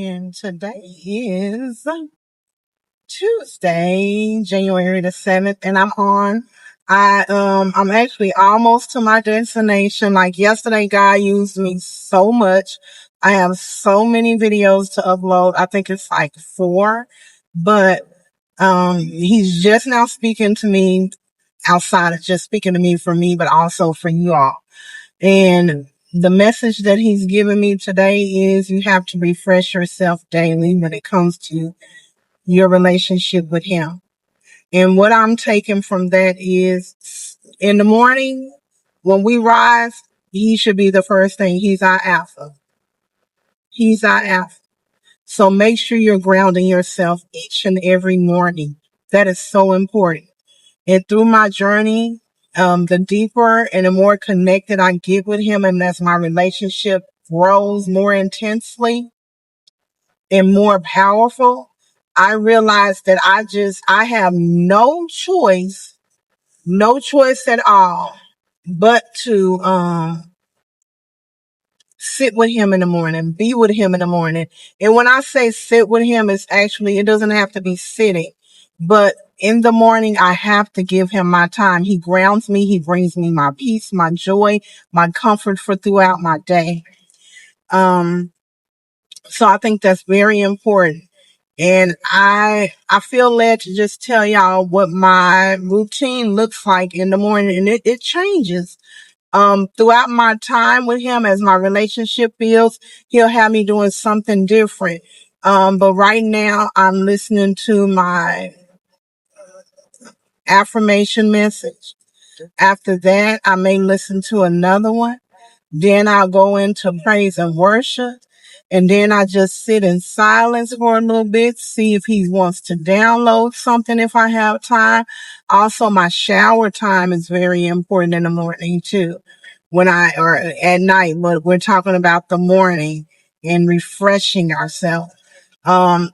and today is Tuesday, January the 7th, and I'm actually almost to my destination. Like yesterday, God used me so much. I have so many videos to upload. I think it's like 4, but he's just now speaking to me outside of just speaking to me for me, but also for you all. And the message that he's given me today is you have to refresh yourself daily when it comes to your relationship with him. And what I'm taking from that is in the morning, when we rise, he should be the first thing. He's our alpha. He's our alpha. So make sure you're grounding yourself each and every morning. That is so important. And through my journey, the deeper and the more connected I get with him, and as my relationship grows more intensely and more powerful, I realize that I have no choice at all, but to, sit with him in the morning, be with him in the morning. And when I say sit with him, it doesn't have to be sitting, but in the morning, I have to give him my time. He grounds me. He brings me my peace, my joy, my comfort for throughout my day. Um, so I think that's very important. And I feel led to just tell y'all what my routine looks like in the morning, and it changes. Throughout my time with him, as my relationship builds, he'll have me doing something different. But right now I'm listening to my affirmation message. After that, I may listen to another one. Then I'll go into praise and worship. And then I just sit in silence for a little bit, see if he wants to download something if I have time. Also, my shower time is very important in the morning too. Or at night, but we're talking about the morning and refreshing ourselves.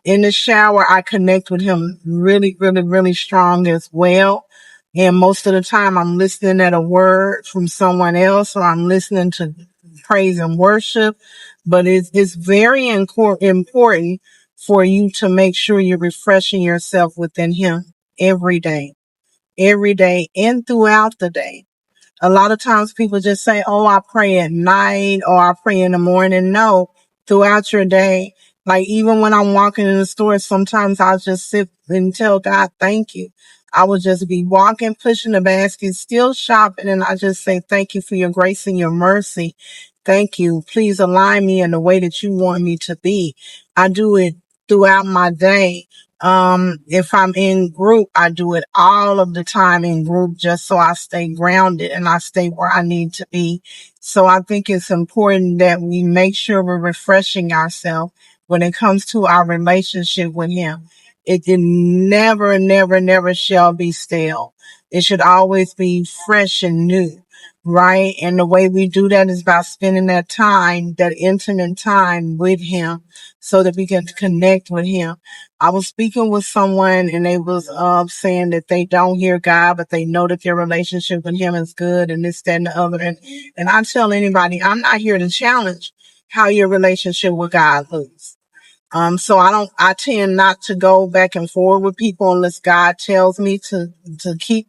In the shower, I connect with him really, really, really strong as well. And most of the time I'm listening at a word from someone else, or I'm listening to praise and worship. But it's very important for you to make sure you're refreshing yourself within him every day and throughout the day. A lot of times people just say, oh, I pray at night or I pray in the morning. No, throughout your day. Like even when I'm walking in the store, sometimes I'll just sit and tell God, thank you. I will just be walking, pushing the basket, still shopping. And I just say, thank you for your grace and your mercy. Thank you. Please align me in the way that you want me to be. I do it throughout my day. If I'm in group, I do it all of the time in group just so I stay grounded and I stay where I need to be. So I think it's important that we make sure we're refreshing ourselves when it comes to our relationship with him. It never, never, never shall be stale. It should always be fresh and new, right? And the way we do that is by spending that time, that intimate time with him so that we can connect with him. I was speaking with someone and they was saying that they don't hear God, but they know that their relationship with him is good and this, that, and the other. And I tell anybody, I'm not here to challenge how your relationship with God looks. So I tend not to go back and forth with people unless God tells me to keep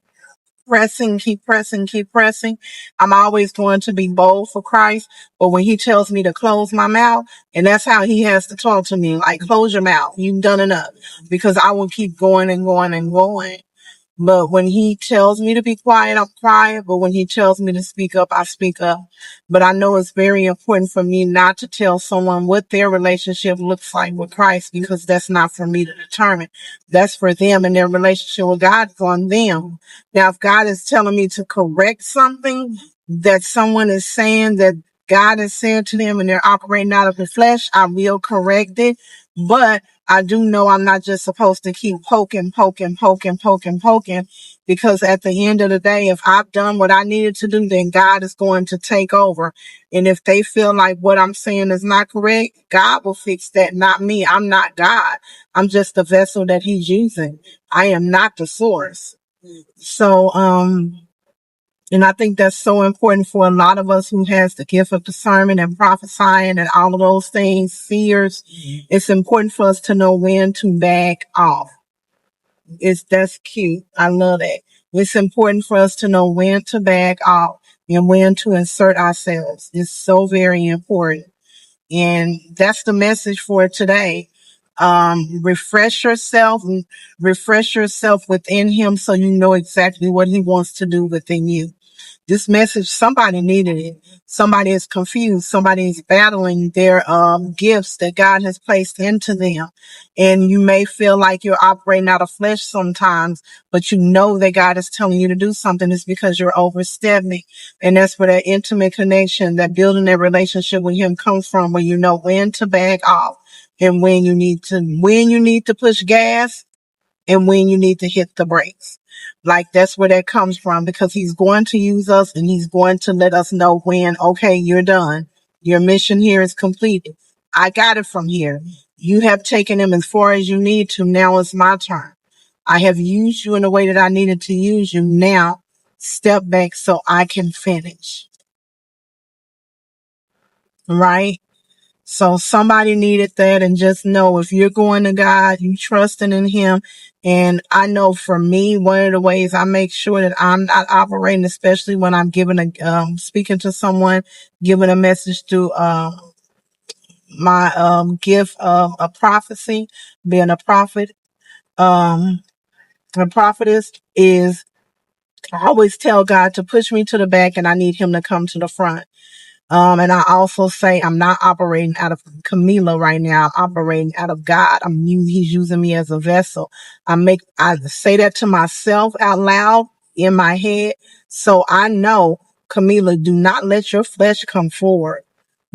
pressing, keep pressing, keep pressing. I'm always going to be bold for Christ. But when he tells me to close my mouth, and that's how he has to talk to me, like, close your mouth. You've done enough, because I will keep going and going and going. But when he tells me to be quiet, I'm quiet. But when he tells me to speak up, I speak up. But I know it's very important for me not to tell someone what their relationship looks like with Christ, because that's not for me to determine. That's for them, and their relationship with God is on them. Now, if God is telling me to correct something that someone is saying that God has said to them and they're operating out of the flesh, I will correct it. But I do know I'm not just supposed to keep poking, because at the end of the day, if I've done what I needed to do, then God is going to take over. And if they feel like what I'm saying is not correct, God will fix that, not me. I'm not God. I'm just the vessel that he's using. I am not the source. So, And I think that's so important for a lot of us who has the gift of discernment and prophesying and all of those things, seers. It's important for us to know when to back off. That's cute. I love that. It's important for us to know when to back off and when to insert ourselves. It's so very important. And that's the message for today. Refresh yourself and refresh yourself within him so you know exactly what he wants to do within you. This message, somebody needed it. Somebody is confused. Somebody is battling their gifts that God has placed into them. And you may feel like you're operating out of flesh sometimes, but you know that God is telling you to do something. It's because you're overstepping. And that's where that intimate connection, that building that relationship with him comes from, where you know when to back off and when you need to push gas and when you need to hit the brakes. Like that's where that comes from, because he's going to use us and he's going to let us know when, okay, you're done. Your mission here is completed. I got it from here. You have taken him as far as you need to. Now it's my turn. I have used you in the way that I needed to use you. Now step back so I can finish. Right? So somebody needed that, and just know if you're going to God, you trusting in him. And I know for me, one of the ways I make sure that I'm not operating, especially when I'm speaking to someone, giving a message through, my, gift of a prophecy, being a prophet, a prophetess is I always tell God to push me to the back and I need him to come to the front. And I also say I'm not operating out of Camila right now. I'm operating out of God. He's using me as a vessel. I say that to myself out loud in my head. So I know, Camila, do not let your flesh come forward.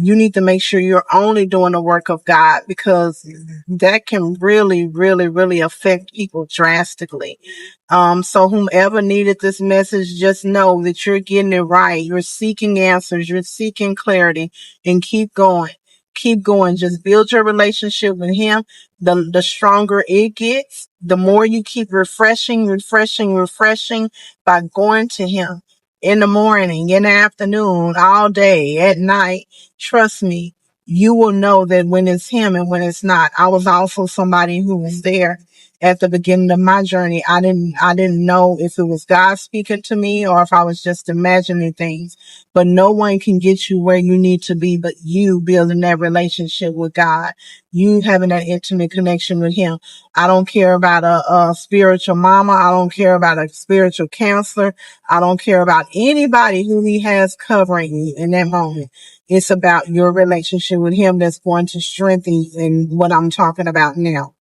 You need to make sure you're only doing the work of God, because that can really, really, really affect people drastically. So whomever needed this message, just know that you're getting it right. You're seeking answers. You're seeking clarity, and keep going. Keep going. Just build your relationship with him. The stronger it gets, the more you keep refreshing by going to him in the morning, in the afternoon, all day, at night. Trust me, you will know that when it's him and when it's not. I was also somebody who was there at the beginning of my journey. I didn't know if it was God speaking to me or if I was just imagining things. But no one can get you where you need to be but you building that relationship with God. You having that intimate connection with him. I don't care about a spiritual mama. I don't care about a spiritual counselor. I don't care about anybody who he has covering you in that moment. It's about your relationship with him that's going to strengthen you in what I'm talking about now.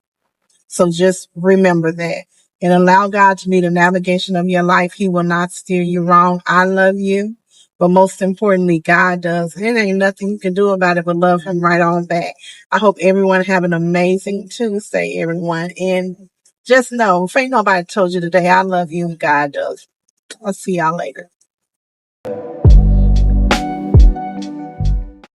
So just remember that and allow God to be the navigation of your life. He will not steer you wrong. I love you, but most importantly, God does. There ain't nothing you can do about it but love him right on back. I hope everyone have an amazing Tuesday, everyone. And just know, if ain't nobody told you today, I love you and God does. I'll see y'all later.